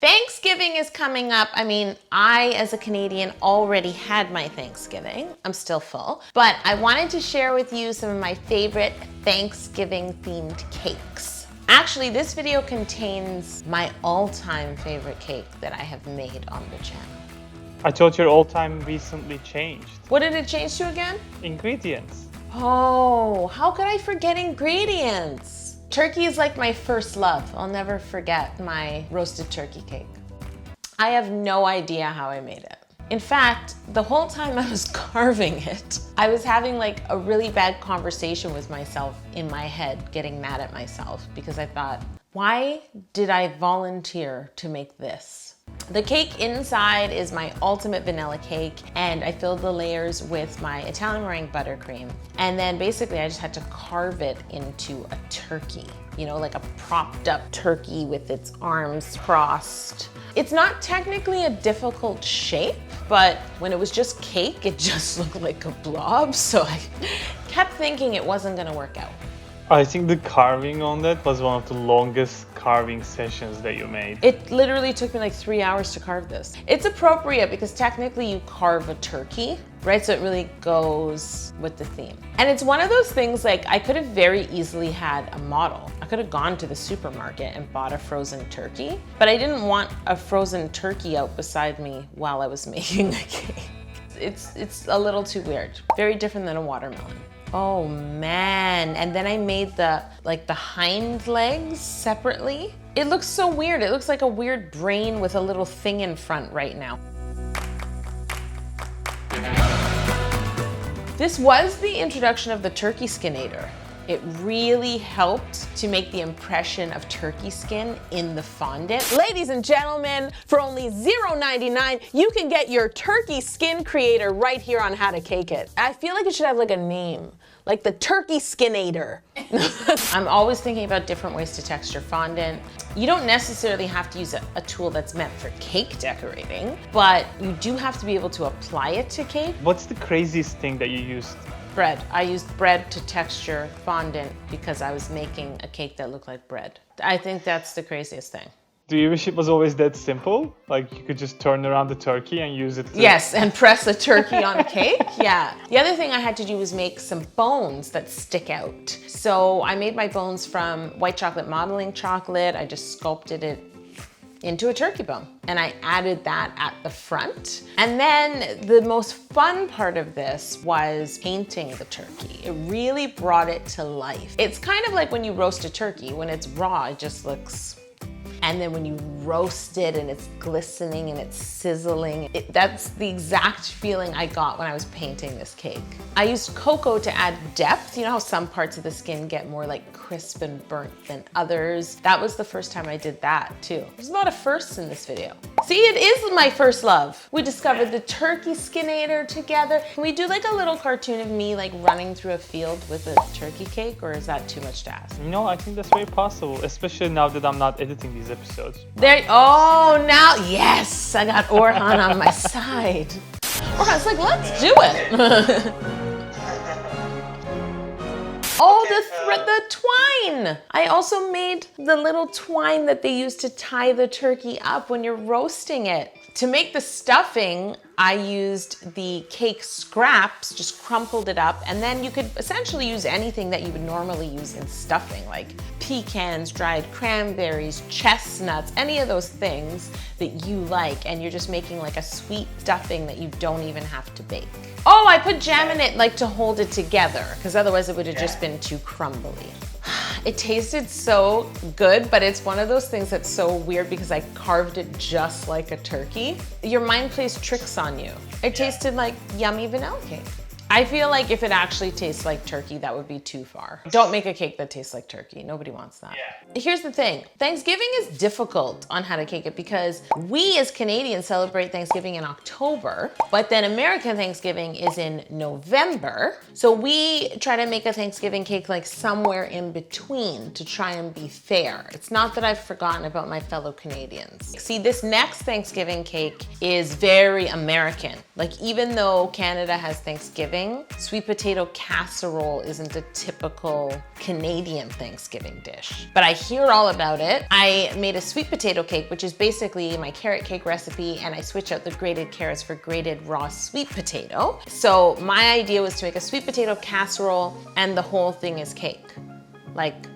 Thanksgiving is coming up. I mean, I, as a Canadian, already had my Thanksgiving. I'm still full, but I wanted to share with you some of my favorite Thanksgiving-themed cakes. Actually, this video contains my all-time favorite cake that I have made on the channel. I thought your all-time recently changed. What did it change to again? Ingredients. Oh, how could I forget ingredients? Turkey is like my first love. I'll never forget my roasted turkey cake. I have no idea how I made it. In fact, the whole time I was carving it, I was having like a really bad conversation with myself in my head, getting mad at myself because I thought, why did I volunteer to make this? The cake inside is my ultimate vanilla cake, and I filled the layers with my Italian Meringue Buttercream. And then basically I just had to carve it into a turkey, you know, like a propped up turkey with its arms crossed. It's not technically a difficult shape, but when it was just cake, it just looked like a blob. So I kept thinking it wasn't gonna work out. I think the carving on that was one of the longest carving sessions that you made. It literally took me like 3 hours to carve this. It's appropriate because technically you carve a turkey, right? So it really goes with the theme. And it's one of those things like I could have very easily had a model. I could have gone to the supermarket and bought a frozen turkey, but I didn't want a frozen turkey out beside me while I was making the cake. It's a little too weird. Very different than a watermelon. Oh man, and then I made the hind legs separately. It looks so weird. It looks like a weird brain with a little thing in front right now. This was the introduction of the turkey skinator. It really helped to make the impression of turkey skin in the fondant. Ladies and gentlemen, for only $0.99, you can get your turkey skin creator right here on How to Cake It. I feel like it should have like a name, like the turkey skinator. I'm always thinking about different ways to texture fondant. You don't necessarily have to use a tool that's meant for cake decorating, but you do have to be able to apply it to cake. What's the craziest thing that you used? Bread. I used bread to texture fondant because I was making a cake that looked like bread. I think that's the craziest thing. Do you wish it was always that simple? Like you could just turn around the turkey and use it to... Yes, and press a turkey on a cake, yeah. The other thing I had to do was make some bones that stick out. So I made my bones from white chocolate modeling chocolate. I just sculpted it into a turkey bone. And I added that at the front. And then the most fun part of this was painting the turkey. It really brought it to life. It's kind of like when you roast a turkey. When it's raw, it just looks... And then when you roast it and it's glistening and it's sizzling, that's the exact feeling I got when I was painting this cake. I used cocoa to add depth. You know how some parts of the skin get more like crisp and burnt than others? That was the first time I did that too. There's a lot of firsts in this video. See, it is my first love. We discovered the turkey skinator together. Can we do like a little cartoon of me like running through a field with a turkey cake, or is that too much to ask? No, I think that's very possible, especially now that I'm not editing these episodes. Oh, now, yes, I got Orhan on my side. Orhan's like, let's do it. Oh, the twine. I also made the little twine that they use to tie the turkey up when you're roasting it. To make the stuffing, I used the cake scraps, just crumpled it up, and then you could essentially use anything that you would normally use in stuffing, like pecans, dried cranberries, chestnuts, any of those things that you like, and you're just making like a sweet stuffing that you don't even have to bake. Oh, I put jam in it like to hold it together, because otherwise it would have just been too crumbly. It tasted so good, but it's one of those things that's so weird because I carved it just like a turkey. Your mind plays tricks on you. It tasted like yummy vanilla cake. I feel like if it actually tastes like turkey, that would be too far. Don't make a cake that tastes like turkey. Nobody wants that. Yeah. Here's the thing. Thanksgiving is difficult on How to Cake It because we as Canadians celebrate Thanksgiving in October, but then American Thanksgiving is in November. So we try to make a Thanksgiving cake like somewhere in between to try and be fair. It's not that I've forgotten about my fellow Canadians. See, this next Thanksgiving cake is very American. Like even though Canada has Thanksgiving Thanksgiving, sweet potato casserole isn't a typical Canadian Thanksgiving dish, but I hear all about it. I made a sweet potato cake, which is basically my carrot cake recipe, and I switch out the grated carrots for grated raw sweet potato. So my idea was to make a sweet potato casserole and the whole thing is cake. Like,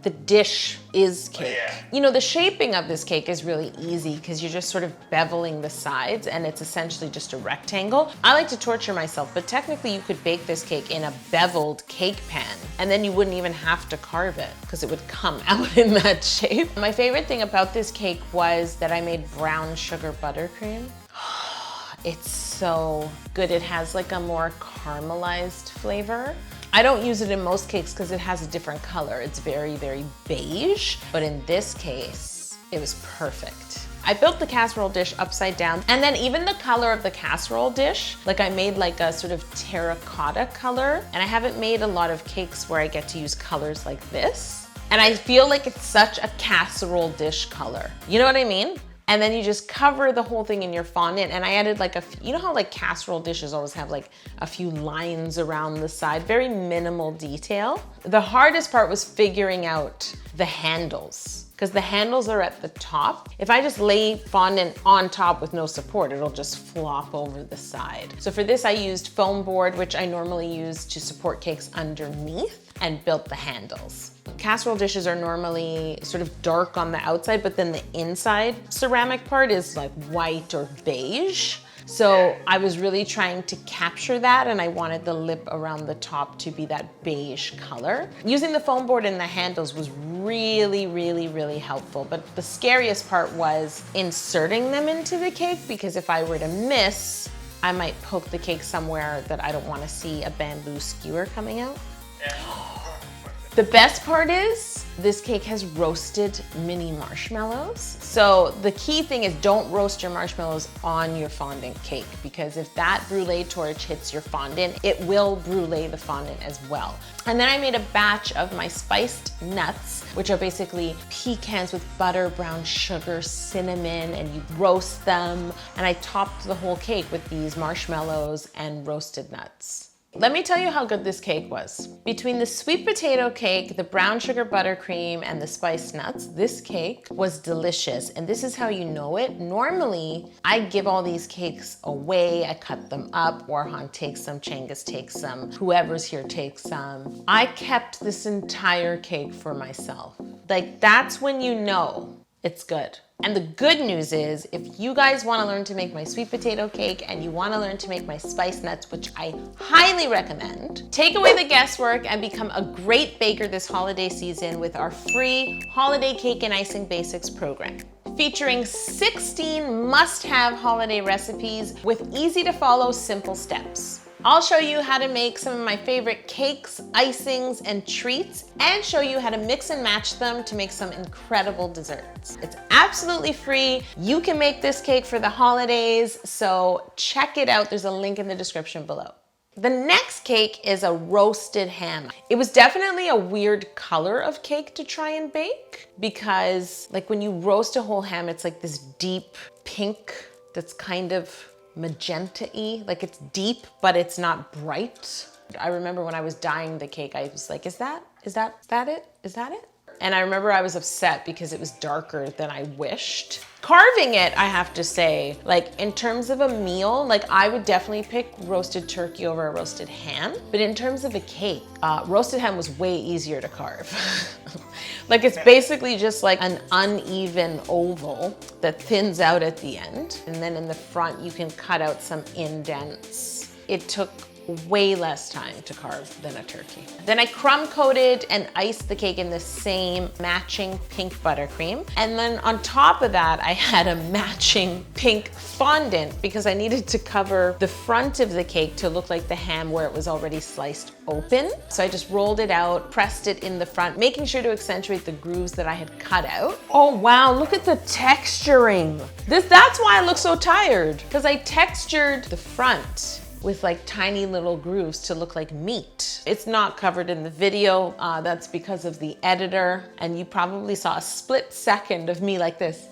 the dish is cake. Yeah. You know, the shaping of this cake is really easy because you're just sort of beveling the sides and it's essentially just a rectangle. I like to torture myself, but technically you could bake this cake in a beveled cake pan and then you wouldn't even have to carve it because it would come out in that shape. My favorite thing about this cake was that I made brown sugar buttercream. It's so good. It has like a more caramelized flavor. I don't use it in most cakes because it has a different color. It's very, very beige, but in this case, it was perfect. I built the casserole dish upside down, and then even the color of the casserole dish, like I made like a sort of terracotta color, and I haven't made a lot of cakes where I get to use colors like this. And I feel like it's such a casserole dish color. You know what I mean? And then you just cover the whole thing in your fondant. And I added like you know how like casserole dishes always have like a few lines around the side, very minimal detail. The hardest part was figuring out the handles, because the handles are at the top. If I just lay fondant on top with no support, it'll just flop over the side. So for this, I used foam board, which I normally use to support cakes underneath, and built the handles. Casserole dishes are normally sort of dark on the outside, but then the inside ceramic part is like white or beige. So I was really trying to capture that, and I wanted the lip around the top to be that beige color. Using the foam board and the handles was really, really, really helpful. But the scariest part was inserting them into the cake, because if I were to miss, I might poke the cake somewhere that I don't want to see a bamboo skewer coming out. The best part is this cake has roasted mini marshmallows. So the key thing is don't roast your marshmallows on your fondant cake, because if that brulee torch hits your fondant, it will brulee the fondant as well. And then I made a batch of my spiced nuts, which are basically pecans with butter, brown sugar, cinnamon, and you roast them. And I topped the whole cake with these marshmallows and roasted nuts. Let me tell you how good this cake was. Between the sweet potato cake, the brown sugar buttercream, and the spiced nuts, this cake was delicious. And this is how you know it. Normally, I give all these cakes away. I cut them up. Orhan takes some, Cengiz takes some, whoever's here takes some. I kept this entire cake for myself. Like, that's when you know it's good. And the good news is, if you guys want to learn to make my sweet potato cake and you want to learn to make my spiced nuts, which I highly recommend, take away the guesswork and become a great baker this holiday season with our free Holiday Cake and Icing Basics program. Featuring 16 must-have holiday recipes with easy to follow simple steps. I'll show you how to make some of my favorite cakes, icings, and treats, and show you how to mix and match them to make some incredible desserts. It's absolutely free. You can make this cake for the holidays, so check it out. There's a link in the description below. The next cake is a roasted ham. It was definitely a weird color of cake to try and bake, because like when you roast a whole ham, it's like this deep pink that's kind of magenta-y, like it's deep, but it's not bright. I remember when I was dyeing the cake, I was like, is that it? And I remember I was upset because it was darker than I wished. Carving it, I have to say, like in terms of a meal, like I would definitely pick roasted turkey over a roasted ham. But in terms of a cake, roasted ham was way easier to carve. Like it's basically just like an uneven oval that thins out at the end. And then in the front, you can cut out some indents. It took way less time to carve than a turkey. Then I crumb coated and iced the cake in the same matching pink buttercream. And then on top of that, I had a matching pink fondant because I needed to cover the front of the cake to look like the ham where it was already sliced open. So I just rolled it out, pressed it in the front, making sure to accentuate the grooves that I had cut out. Oh wow, look at the texturing. That's why I look so tired, because I textured the front with like tiny little grooves to look like meat. It's not covered in the video. That's because of the editor. And you probably saw a split second of me like this.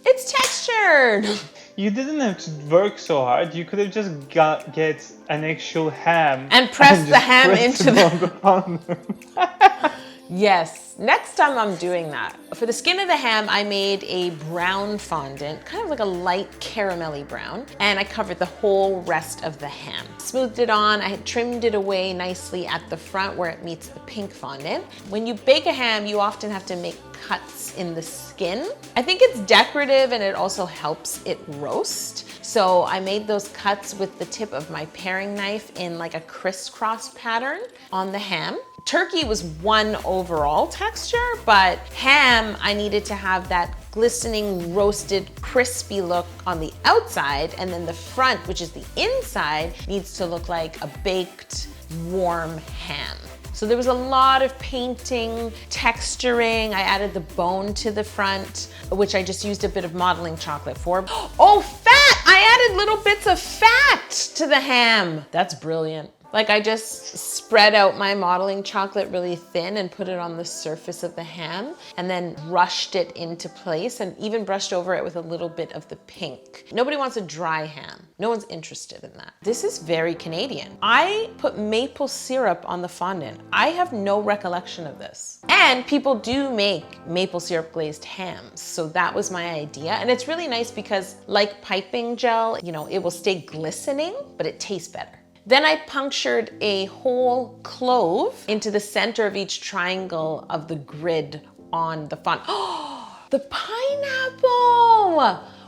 It's textured. You didn't have to work so hard. You could have just get an actual ham And press the just ham press into it the... on the fondant. Yes, next time I'm doing that. For the skin of the ham, I made a brown fondant, kind of like a light caramelly brown, and I covered the whole rest of the ham. Smoothed it on, I had trimmed it away nicely at the front where it meets the pink fondant. When you bake a ham, you often have to make cuts in the skin. I think it's decorative and it also helps it roast. So I made those cuts with the tip of my paring knife in like a crisscross pattern on the ham. Turkey was one overall texture, but ham, I needed to have that glistening, roasted, crispy look on the outside, and then the front, which is the inside, needs to look like a baked, warm ham. So there was a lot of painting, texturing. I added the bone to the front, which I just used a bit of modeling chocolate for. Oh, fat! I added little bits of fat to the ham. That's brilliant. Like I just spread out my modeling chocolate really thin and put it on the surface of the ham and then brushed it into place and even brushed over it with a little bit of the pink. Nobody wants a dry ham. No one's interested in that. This is very Canadian. I put maple syrup on the fondant. I have no recollection of this. And people do make maple syrup glazed hams. So that was my idea. And it's really nice because like piping gel, you know, it will stay glistening, but it tastes better. Then I punctured a whole clove into the center of each triangle of the grid on the fondant. Oh, the pineapple!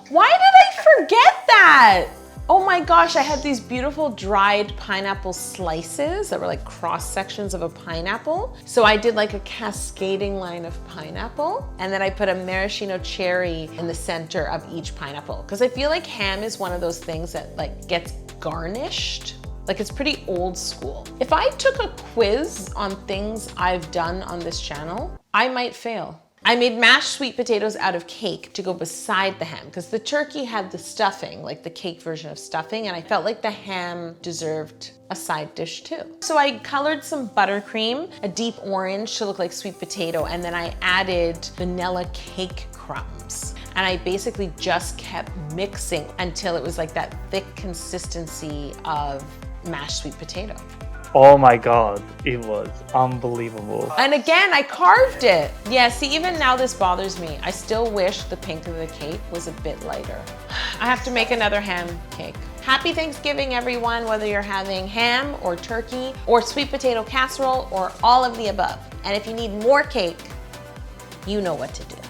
Why did I forget that? Oh my gosh, I had these beautiful dried pineapple slices that were like cross sections of a pineapple. So I did like a cascading line of pineapple, and then I put a maraschino cherry in the center of each pineapple. Because I feel like ham is one of those things that like gets garnished. Like it's pretty old school. If I took a quiz on things I've done on this channel, I might fail. I made mashed sweet potatoes out of cake to go beside the ham because the turkey had the stuffing, like the cake version of stuffing, and I felt like the ham deserved a side dish too. So I colored some buttercream, a deep orange to look like sweet potato, and then I added vanilla cake crumbs. And I basically just kept mixing until it was like that thick consistency of mashed sweet potato. Oh my god, it was unbelievable. And again, I carved it. Yeah, see, even now this bothers me. I still wish the pink of the cake was a bit lighter. I have to make another ham cake. Happy Thanksgiving, everyone, whether you're having ham or turkey or sweet potato casserole or all of the above. And if you need more cake, you know what to do.